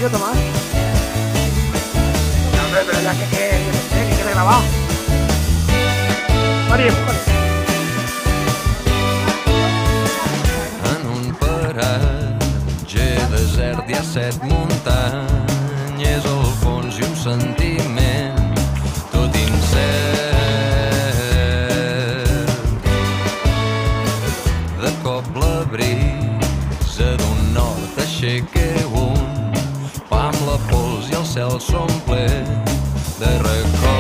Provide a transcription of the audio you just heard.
Mira, Tomás. No, hombre, pero ya que quede grabado. Maria, En un paratge desert hi ha 7 muntanyes al fons i un sentiment tot incert. De cop la brisa d'un nord aixeca un pam, la pols i el cel s'omple de records.